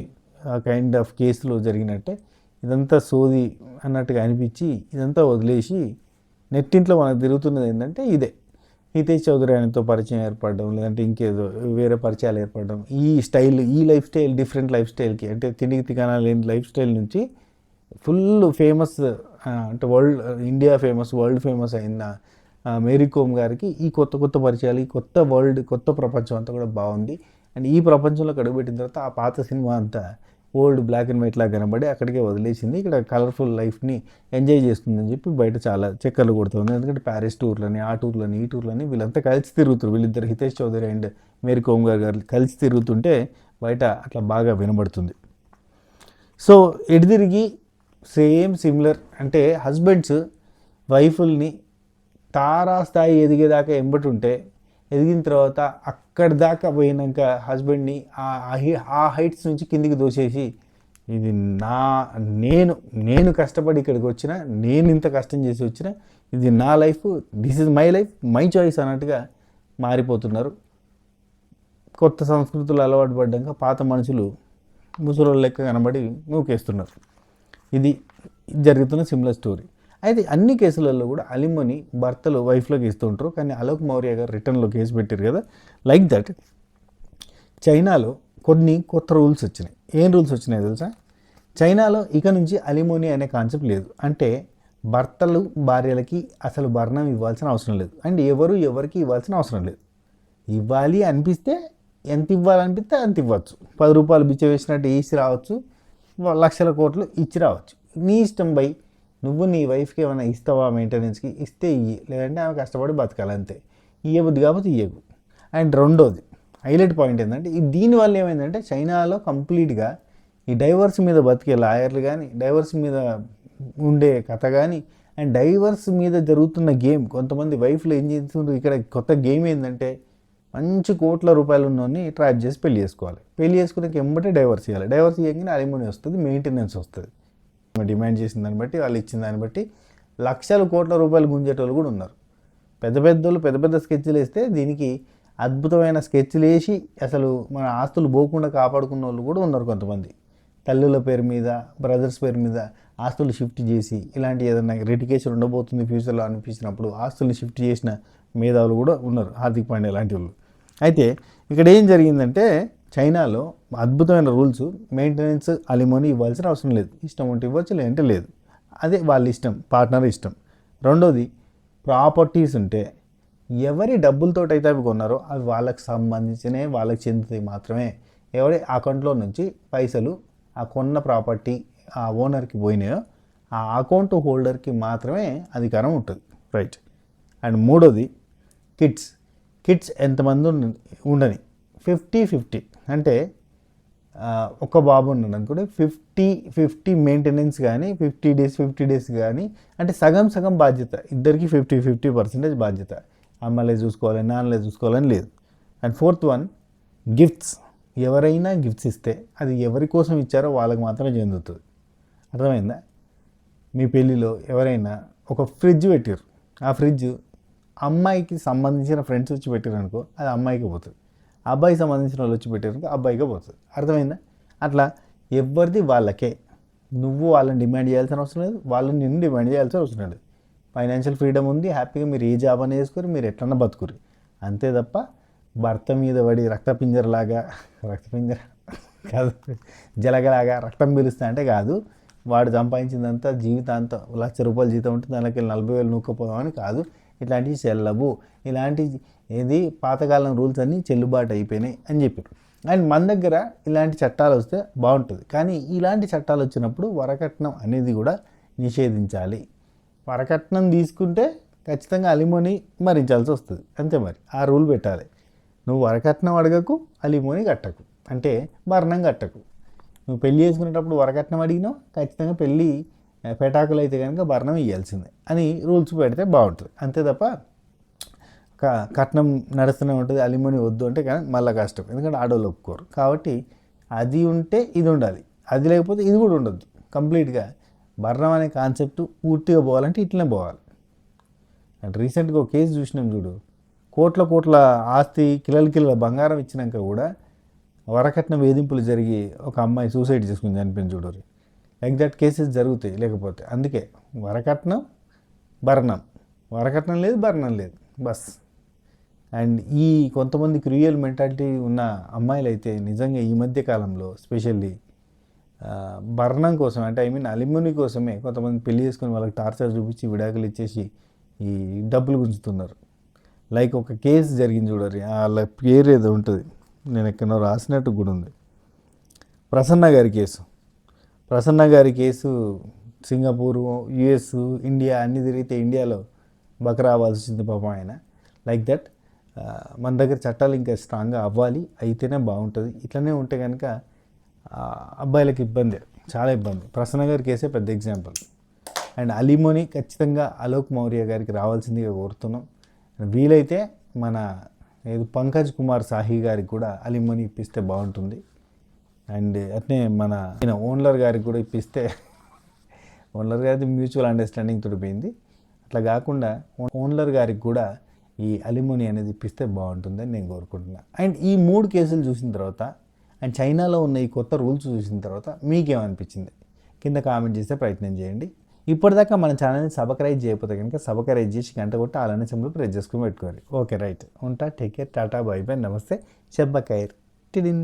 కైండ్ ఆఫ్ కేసులో జరిగినట్టే ఇదంతా సోది అన్నట్టుగా అనిపించి ఇదంతా వదిలేసి నెట్టింట్లో మనకు తిరుగుతున్నది ఏంటంటే ఇదే హితేష్ చౌదరి ఆయనతో పరిచయం ఏర్పడడం, లేదంటే ఇంకేదో వేరే పరిచయాలు ఏర్పడడం, ఈ స్టైల్, ఈ లైఫ్ స్టైల్, డిఫరెంట్ లైఫ్ స్టైల్కి, అంటే తిండికి తికానా లేని లైఫ్ స్టైల్ నుంచి ఫుల్ ఫేమస్, అంటే ఇండియా ఫేమస్, వరల్డ్ ఫేమస్ అయిన మేరీ కోమ్ గారికి ఈ కొత్త పరిచయాలు, ఈ కొత్త వరల్డ్, కొత్త ప్రపంచం అంతా కూడా బాగుంది. అండ్ ఈ ప్రపంచంలో అడుగుపెట్టిన తర్వాత ఆ పాత సినిమా అంతా ఓల్డ్ బ్లాక్ అండ్ వైట్ లాగా కనబడి అక్కడికే వదిలేసింది. ఇక్కడ కలర్ఫుల్ లైఫ్ని ఎంజాయ్ చేస్తుందని చెప్పి బయట చాలా చక్కర్లు కొడుతుంది. ఎందుకంటే ప్యారిస్ టూర్లని, ఆ టూర్లని, ఈ టూర్లని వీళ్ళంతా కలిసి తిరుగుతారు. వీళ్ళిద్దరు హితేష్ చౌదరి అండ్ మేరీ కోమ్ గారు కలిసి తిరుగుతుంటే బయట అట్లా బాగా వినబడుతుంది. సో ఎటు తిరిగి సేమ్ సిమిలర్, అంటే హస్బెండ్స్ వైఫుల్ని తారాస్థాయి ఎదిగేదాకా ఎంబటుంటే, ఎదిగిన తర్వాత అక్కడి దాకా పోయినాక హస్బెండ్ని ఆ హైట్స్ నుంచి కిందికి దోసేసి ఇది నేను కష్టపడి ఇక్కడికి వచ్చిన, నేను ఇంత కష్టం చేసి వచ్చిన, ఇది నా life, this is my life, my choice అన్నట్టుగా మారిపోతున్నారు. కొత్త సంస్కృతులు అలవాటు పడ్డాక పాత మనుషులు ముసలోళ్ళ లెక్క కనబడి నూకేస్తున్నారు. ఇది జరుగుతున్న సిమిలర్ స్టోరీ. అయితే అన్ని కేసులలో కూడా అలిమోని భర్తలు వైఫ్లోకి ఇస్తుంటారు. కానీ అలోక్ మౌర్య గారు రిటర్న్లో కేసు పెట్టారు కదా. లైక్ దట్ చైనాలో కొన్ని కొత్త రూల్స్ వచ్చినాయి. ఏం రూల్స్ వచ్చినాయి తెలుసా? చైనాలో ఇక నుంచి అలిమోని అనే కాన్సెప్ట్ లేదు. అంటే భర్తలు భార్యలకి అసలు భరణం ఇవ్వాల్సిన అవసరం లేదు. అండ్ ఎవరికి ఇవ్వాల్సిన అవసరం లేదు. ఇవ్వాలి అనిపిస్తే ఎంత ఇవ్వాలనిపిస్తే అంత ఇవ్వచ్చు. 10 రూపాయలు బిచ్చ వేసినట్టు ఇచ్చి రావచ్చు, లక్షల కోట్లు ఇచ్చి రావచ్చు. నీ ఇష్టం బై. నువ్వు నీ వైఫ్కి ఏమైనా ఇస్తావా మెయింటెనెన్స్కి? ఇస్తే ఇయ్యి, లేదంటే ఆమె కష్టపడి బతకాలి అంతే. ఇయ్యబుద్ది కాబట్టి ఇయ్యకు. అండ్ రెండోది హైలైట్ పాయింట్ ఏంటంటే దీనివల్ల ఏమైందంటే చైనాలో కంప్లీట్గా ఈ డైవర్స్ మీద బతికే లాయర్లు కానీ, డైవర్స్ మీద ఉండే కథ కానీ, అండ్ డైవర్స్ మీద జరుగుతున్న గేమ్, కొంతమంది వైఫ్లు ఏం చేస్తున్నారు ఇక్కడ కొత్త గేమ్ ఏంటంటే మంచి కోట్ల రూపాయలు ఉన్నోని ట్రాప్ చేసి పెళ్లి చేసుకోవాలి. పెళ్లి చేసుకున్నాక ఎంబటే డైవర్స్ ఇవ్వాలి. డైవర్స్ ఇవ్వగానే అలిమోని వస్తుంది, మెయింటెనెన్స్ వస్తుంది. డిమాండ్ చేసిన దాన్ని బట్టి, వాళ్ళు ఇచ్చిన దాన్ని బట్టి లక్షల కోట్ల రూపాయలు గుంజేటోళ్ళు కూడా ఉన్నారు. పెద్ద పెద్ద స్కెచ్లు వేస్తే దీనికి అద్భుతమైన స్కెచ్లు వేసి అసలు మన ఆస్తులు పోకుండా కాపాడుకున్న వాళ్ళు కూడా ఉన్నారు. కొంతమంది తల్లుల పేరు మీద, బ్రదర్స్ పేరు మీద ఆస్తులు షిఫ్ట్ చేసి, ఇలాంటి ఏదైనా రిటికేషన్ ఉండబోతుంది ఫ్యూచర్లో అనిపించినప్పుడు ఆస్తులు షిఫ్ట్ చేసిన మేధావులు కూడా ఉన్నారు, హార్దిక్ పాండ్యా లాంటి వాళ్ళు. అయితే ఇక్కడ ఏం జరిగిందంటే చైనాలో అద్భుతమైన రూల్స్, మెయింటెనెన్స్ అలిమోని ఇవ్వాల్సిన అవసరం లేదు. ఇష్టం ఉంటే ఇవ్వచ్చు, లేదంటే లేదు. అదే వాళ్ళ ఇష్టం, పార్ట్నర్ ఇష్టం. రెండోది ప్రాపర్టీస్ ఉంటే ఎవరి డబ్బులతో అయితే అవి కొన్నారో అవి వాళ్ళకి సంబంధించినవి, వాళ్ళకి చెందుతాయి మాత్రమే. ఎవరి అకౌంట్లో నుంచి పైసలు ఆ కొన్న ప్రాపర్టీ ఆ ఓనర్కి పోయినాయో ఆ అకౌంట్ హోల్డర్కి మాత్రమే అధికారం ఉంటుంది. రైట్. అండ్ మూడోది కిడ్స్ ఎంతమంది ఉండని 50-50 అంటే ఒక బాబు ఉన్నాడు అనుకోండి, 50-50 మెయింటెనెన్స్ కానీ 50 days కానీ, అంటే సగం బాధ్యత. ఇద్దరికి 50% బాధ్యత. అమ్మలే చూసుకోవాలి, నాన్నలే చూసుకోవాలని లేదు. And fourth one gifts. ఎవరైనా గిఫ్ట్స్ ఇస్తే అది ఎవరి కోసం ఇచ్చారో వాళ్ళకి మాత్రమే చెందుతుంది. అర్థమైందా? మీ పెళ్ళిలో ఎవరైనా ఒక ఫ్రిడ్జ్ పెట్టారు, ఆ ఫ్రిడ్జ్ అమ్మాయికి సంబంధించిన ఫ్రెండ్స్ వచ్చి పెట్టారు అనుకో, అది అమ్మాయికి పోతుంది. అబ్బాయికి సంబంధించిన వాళ్ళు వచ్చి పెట్టారు అనుకో, అబ్బాయికే పోతుంది. అర్థమైందా? అట్లా ఎవరిది వాళ్ళకే. నువ్వు వాళ్ళని డిమాండ్ చేయాల్సిన అవసరం లేదు, వాళ్ళు నిన్ను డిమాండ్ చేయాల్సిన అవసరం లేదు. ఫైనాన్షియల్ ఫ్రీడమ్ ఉంది, హ్యాపీగా మీరు ఏ జాబ్ అని వేసుకొని మీరు ఎట్లన్నా బతుకురి. అంతే తప్ప భర్త మీద పడి రక్తపింజర కాదు, జలగలాగా రక్తం పీలుస్తా అంటే కాదు. వాడు సంపాదించిందంతా జీవితాంతం ₹1,00,000 జీతం ఉంటే దానికి 40,000 నూక్కపోదామని కాదు. ఇట్లాంటివి చెల్లవు. ఇలాంటి ఏది పాతకాలం రూల్స్ అన్నీ చెల్లుబాటు అయిపోయినాయి అని చెప్పారు. అండ్ మన దగ్గర ఇలాంటి చట్టాలు వస్తే బాగుంటుంది. కానీ ఇలాంటి చట్టాలు వచ్చినప్పుడు వరకట్నం అనేది కూడా నిషేధించాలి. వరకట్నం తీసుకుంటే ఖచ్చితంగా అలిమోని మరించాల్సి వస్తుంది. అంతే, మరి ఆ రూల్ పెట్టాలి. నువ్వు వరకట్నం అడగకు, అలిమోని కట్టకు, అంటే భరణం కట్టకు. నువ్వు పెళ్ళి చేసుకునేటప్పుడు వరకట్నం అడిగినావు, ఖచ్చితంగా పెళ్ళి పెటాకులు అయితే కనుక భరణం ఇవ్వాల్సిందే అని రూల్స్ పెడితే బాగుంటుంది. అంతే తప్ప కట్నం నడుస్తూనే ఉంటుంది, అలిమోని వద్దు అంటే కానీ మళ్ళీ కష్టం. ఎందుకంటే ఆడవాళ్ళు ఒప్పుకోరు. కాబట్టి అది ఉంటే ఇది ఉండాలి, అది లేకపోతే ఇది కూడా ఉండొద్దు. కంప్లీట్గా భరణం అనే కాన్సెప్ట్ పూర్తిగా పోవాలంటే ఇట్లనే పోవాలి. అండ్ రీసెంట్గా ఒక కేసు చూసినాం చూడు, కోట్ల ఆస్తి కిలల బంగారం ఇచ్చినాక కూడా వరకట్న వేధింపులు జరిగి ఒక అమ్మాయి సూసైడ్ చేసుకుని చనిపోయింది చూడు. లైక్ దట్ కేసెస్ జరుగుతాయి. లేకపోతే అందుకే వరకట్నం భరణం, వరకట్నం లేదు భరణం లేదు బస్. అండ్ ఈ కొంతమంది క్రూయల్ మెంటాలిటీ ఉన్న అమ్మాయిలు అయితే నిజంగా ఈ మధ్య కాలంలో స్పెషల్లీ భరణం కోసం, అంటే అలిమోని కోసమే కొంతమంది పెళ్లి చేసుకుని వాళ్ళకి టార్చర్ చూపించి విడాకులు ఇచ్చేసి ఈ డబ్బులు గుంజుతున్నారు. లైక్ ఒక కేసు జరిగింది చూడరు, వాళ్ళ పేరు ఏదో ఉంటుంది, నేను ఎక్కడో రాసినట్టు కూడా ఉంది. ప్రసన్న గారి కేసు సింగపూరు, యుఎస్, ఇండియా అన్ని తిరిగితే ఇండియాలో బకరా అవ్వాల్సి వచ్చింది పాపం ఆయన. లైక్ దట్ మన దగ్గర చట్టాలు ఇంకా స్ట్రాంగ్గా అవ్వాలి, అయితేనే బాగుంటుంది. ఇట్లనే ఉంటే కనుక అబ్బాయిలకు ఇబ్బంది, చాలా ఇబ్బంది. ప్రసన్న గారి కేసే పెద్ద ఎగ్జాంపుల్. అండ్ అలిమోని ఖచ్చితంగా అలోక్ మౌర్య గారికి రావాల్సిందిగా కోరుతున్నాం. వీలైతే మన పంకజ్ కుమార్ సాహి గారికి కూడా అలిమోని ఇప్పిస్తే బాగుంటుంది. అండ్ అట్నే మన ఓనర్ గారికి కూడా ఇప్పిస్తే, ఓనర్ గారికి మ్యూచువల్ అండర్స్టాండింగ్ తోడిపోయింది. అట్లా కాకుండా ఓనర్ గారికి కూడా ఈ అలిమోని అనేది ఇప్పిస్తే బాగుంటుందని నేను కోరుకుంటున్నాను. అండ్ ఈ 3 కేసులు చూసిన తర్వాత అండ్ చైనాలో ఉన్న ఈ కొత్త రూల్స్ చూసిన తర్వాత మీకేమనిపించింది కింద కామెంట్ చేసే ప్రయత్నం చేయండి. ఇప్పటిదాకా మన ఛానల్ని సబ్స్క్రైబ్ చేయకపోతే కనుక సబ్స్క్రైబ్ చేసి గంట కొట్టి అలానే సింబల్ ప్రెస్ చేసుకుని పెట్టుకోవాలి. ఓకే రైట్, ఉంటా, take care, Tata, by by, నమస్తే, షబ్బ ఖైర్, టిడిన్.